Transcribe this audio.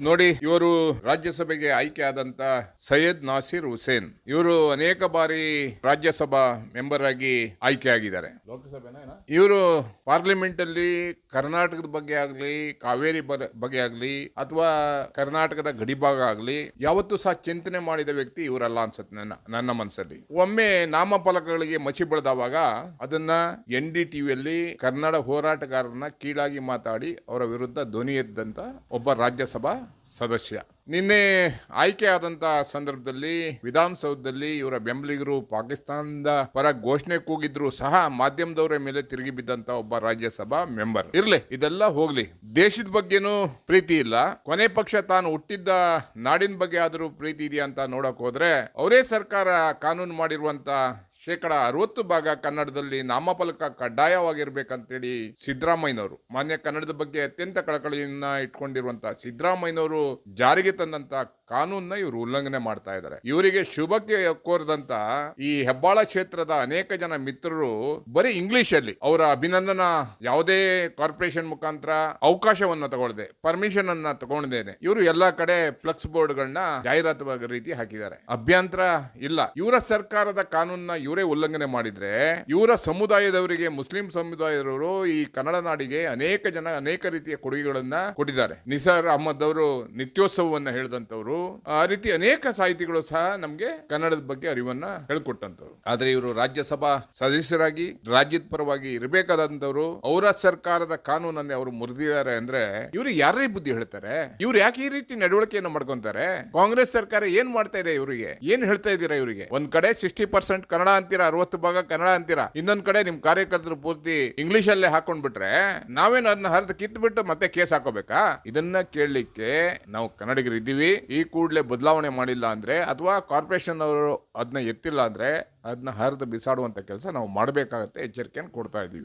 ನೋಡಿ, ಇವರು ರಾಜ್ಯಸಭೆಗೆ ಆಯ್ಕೆ ಆದಂತ ಸೈಯದ್ ನಾಸಿರ್ ಹುಸೇನ್ ಇವರು ಅನೇಕ ಬಾರಿ ರಾಜ್ಯಸಭಾ ಮೆಂಬರ್ ಆಗಿ ಆಯ್ಕೆ ಆಗಿದ್ದಾರೆ. ಇವರು ಪಾರ್ಲಿಮೆಂಟ್ ಅಲ್ಲಿ ಕರ್ನಾಟಕದ ಬಗ್ಗೆ ಆಗ್ಲಿ, ಕಾವೇರಿ ಬಗ್ಗೆ ಆಗ್ಲಿ, ಅಥವಾ ಕರ್ನಾಟಕದ ಗಡಿಭಾಗ ಆಗ್ಲಿ ಯಾವತ್ತೂ ಸಹ ಚಿಂತನೆ ಮಾಡಿದ ವ್ಯಕ್ತಿ ಇವರಲ್ಲ ಅನ್ಸುತ್ತೆ ನನ್ನ ಮನಸ್ಸಲ್ಲಿ. ಒಮ್ಮೆ ನಾಮಫಲಕಗಳಿಗೆ ಮಚ್ಚಿ ಬೆಳೆದವಾಗ ಅದನ್ನ NDTVಯಲ್ಲಿ ಕನ್ನಡ ಹೋರಾಟಗಾರರನ್ನ ಕೀಳಾಗಿ ಮಾತಾಡಿ ಅವರ ವಿರುದ್ಧ ಧ್ವನಿ ಎದ್ದಂತ ಒಬ್ಬ ರಾಜ್ಯಸಭಾ ಸದಸ್ಯ. ನಿನ್ನೆ ಆಯ್ಕೆ ಆದಂತ ಸಂದರ್ಭದಲ್ಲಿ ವಿಧಾನಸೌಧದಲ್ಲಿ ಇವರ ಬೆಂಬಲಿಗರು ಪಾಕಿಸ್ತಾನದ ಪರ ಘೋಷಣೆ ಕೂಗಿದ್ರು ಸಹ ಮಾಧ್ಯಮದವರ ಮೇಲೆ ತಿರುಗಿ ಬಿದ್ದಂತ ಒಬ್ಬ ರಾಜ್ಯಸಭಾ ಮೆಂಬರ್. ಇರ್ಲಿ, ಇದೆಲ್ಲ ಹೋಗ್ಲಿ, ದೇಶದ ಬಗ್ಗೆನೂ ಪ್ರೀತಿ ಇಲ್ಲ, ಕೊನೆ ಪಕ್ಷ ತಾನು ಹುಟ್ಟಿದ್ದ ನಾಡಿನ ಬಗ್ಗೆ ಆದರೂ ಪ್ರೀತಿ ಇದೆಯಾ ಅಂತ ನೋಡಕ್ ಹೋದ್ರೆ ಅವರೇ ಸರ್ಕಾರ ಕಾನೂನು ಮಾಡಿರುವಂತ 60% ಕನ್ನಡದಲ್ಲಿ ನಾಮಫಲಕ ಕಡ್ಡಾಯವಾಗಿರ್ಬೇಕಂತೇಳಿ ಸಿದ್ದರಾಮಯ್ಯನವರು, ಮಾನ್ಯ ಕನ್ನಡದ ಬಗ್ಗೆ ಅತ್ಯಂತ ಕಳಕಳಿಯನ್ನ ಇಟ್ಕೊಂಡಿರುವಂತಹ ಸಿದ್ದರಾಮಯ್ಯನವರು ಜಾರಿಗೆ ತಂದಂತ ಕಾನೂನನ್ನ ಇವರು ಉಲ್ಲಂಘನೆ ಮಾಡ್ತಾ ಇದ್ದಾರೆ. ಇವರಿಗೆ ಶುಭಕ್ಕೆ ಕೋರದಂತ ಈ ಹೆಬ್ಬಾಳ ಕ್ಷೇತ್ರದ ಅನೇಕ ಜನ ಮಿತ್ರರು ಬರೀ ಇಂಗ್ಲಿಷ್ ಅಲ್ಲಿ ಅವರ ಅಭಿನಂದನಾ ಯಾವುದೇ ಕಾರ್ಪೊರೇಷನ್ ಮುಖಾಂತರ ಅವಕಾಶವನ್ನ ತಗೊಳ್ಳದೆ, ಪರ್ಮಿಷನ್ ಅನ್ನ ತಗೊಂಡೇನೆ ಇವರು ಎಲ್ಲಾ ಕಡೆ ಫ್ಲೆಕ್ಸ್ ಬೋರ್ಡ್ ಗಳನ್ನ ಜಾಹೀರಾತು ರೀತಿ ಹಾಕಿದ್ದಾರೆ. ಅಭ್ಯಂತರ ಇಲ್ಲ. ಇವರ ಸರ್ಕಾರದ ಕಾನೂನನ್ನ ಇವರೇ ಉಲ್ಲಂಘನೆ ಮಾಡಿದ್ರೆ ಇವರ ಸಮುದಾಯದವರಿಗೆ, ಮುಸ್ಲಿಂ ಸಮುದಾಯದವರು ಈ ಕನ್ನಡ ನಾಡಿಗೆ ಅನೇಕ ರೀತಿಯ ಕೊಡುಗೆಗಳನ್ನ ಕೊಟ್ಟಿದ್ದಾರೆ. ನಿಸಾರ್ ಅಹಮದ್ ಅವರು ನಿತ್ಯೋತ್ಸವವನ್ನ ಹೇಳಿದಂತವ್ರು, ಆ ರೀತಿ ಅನೇಕ ಸಾಹಿತಿಗಳು ಸಹ ನಮ್ಗೆ ಕನ್ನಡದ ಬಗ್ಗೆ ಅರಿವನ್ನ ಹೇಳ್ಕೊಟ್ಟಂತವ್ರು. ಆದ್ರೆ ಇವರು ರಾಜ್ಯಸಭಾ ಸದಸ್ಯರಾಗಿ ರಾಜ್ಯದ ಪರವಾಗಿ ಇರಬೇಕಾದಂತವ್ರು ಅವರ ಸರ್ಕಾರದ ಕಾನೂನನ್ನೇ ಅವರು ಮುರಿದಿದ್ದಾರೆ ಅಂದ್ರೆ ಇವರು ಯಾರೇ ಬುದ್ಧಿ ಹೇಳ್ತಾರೆ? ಇವ್ರು ಯಾಕೆ ಈ ರೀತಿ ನಡವಳಿಕೆಯನ್ನು ಮಾಡ್ಕೊಂತಾರೆ? ಕಾಂಗ್ರೆಸ್ ಸರ್ಕಾರ ಏನ್ ಮಾಡ್ತಾ ಇದೆ? ಇವರಿಗೆ ಏನ್ ಹೇಳ್ತಾ ಇದ್ದೀರಾ? ಇವರಿಗೆ ಒಂದ್ ಕಡೆ 60% ಕನ್ನಡ ಅಂತೀರಾ, 60% ಕನ್ನಡ ಅಂತೀರಾ, ಇನ್ನೊಂದ್ ಕಡೆ ನಿಮ್ ಕಾರ್ಯಕರ್ತರು ಪೂರ್ತಿ ಇಂಗ್ಲಿಷ್ ಅಲ್ಲೇ ಹಾಕೊಂಡ್ಬಿಟ್ರೆ ನಾವೇನು ಅದನ್ನ ಹರಿದು ಕಿತ್ಬಿಟ್ಟು ಮತ್ತೆ ಕೇಸ್ ಹಾಕೋಬೇಕಾ? ಇದನ್ನ ಕೇಳಲಿಕ್ಕೆ ನಾವು ಕನ್ನಡಿಗರು ಇದ್ದೀವಿ. ಈ ಕೂಡಲೇ ಬದಲಾವಣೆ ಮಾಡಿಲ್ಲ ಅಂದ್ರೆ, ಅಥವಾ ಕಾರ್ಪೊರೇಷನ್ ಅವರು ಅದನ್ನ ಎತ್ತಿಲ್ಲ ಅಂದ್ರೆ ಅದನ್ನ ಹರಿದು ಬಿಸಾಡುವಂತ ಕೆಲಸ ನಾವು ಮಾಡಬೇಕಾಗತ್ತೆ. ಎಚ್ಚರಿಕೆಯನ್ನು ಕೊಡ್ತಾ ಇದೀವಿ.